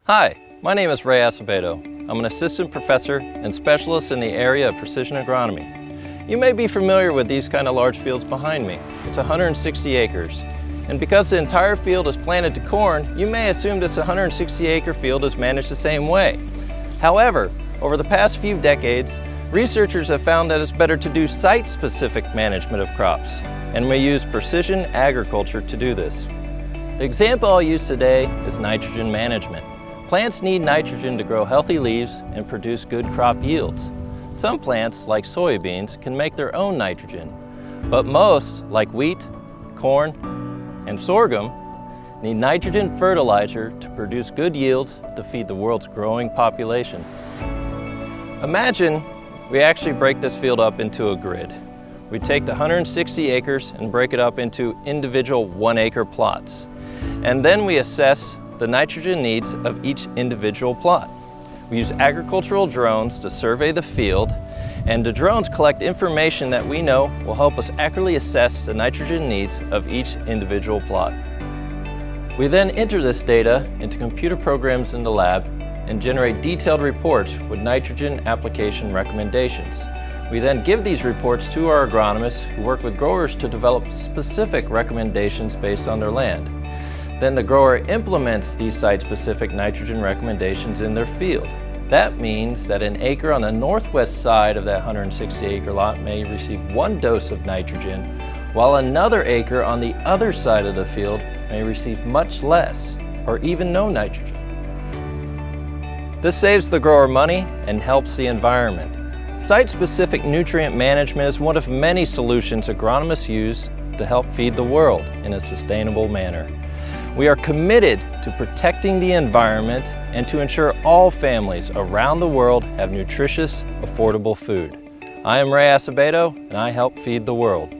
Hi, my name is Ray Asebedo. I'm an assistant professor and specialist in the area of precision agronomy. You may be familiar with these kind of large fields behind me. It's 160 acres. And because the entire field is planted to corn, you may assume this 160-acre field is managed the same way. However, over the past few decades, researchers have found that it's better to do site-specific management of crops, and we use precision agriculture to do this. The example I'll use today is nitrogen management. Plants need nitrogen to grow healthy leaves and produce good crop yields. Some plants, like soybeans, can make their own nitrogen, but most, like wheat, corn, and sorghum, need nitrogen fertilizer to produce good yields to feed the world's growing population. Imagine we actually break this field up into a grid. We take the 160 acres and break it up into individual 1-acre plots. And then we assess the nitrogen needs of each individual plot. We use agricultural drones to survey the field, and the drones collect information that we know will help us accurately assess the nitrogen needs of each individual plot. We then enter this data into computer programs in the lab and generate detailed reports with nitrogen application recommendations. We then give these reports to our agronomists who work with growers to develop specific recommendations based on their land. Then the grower implements these site-specific nitrogen recommendations in their field. That means that an acre on the northwest side of that 160-acre lot may receive 1 dose of nitrogen, while another acre on the other side of the field may receive much less, or even no nitrogen. This saves the grower money and helps the environment. Site-specific nutrient management is one of many solutions agronomists use to help feed the world in a sustainable manner. We are committed to protecting the environment and to ensure all families around the world have nutritious, affordable food. I am Ray Asebedo, and I help feed the world.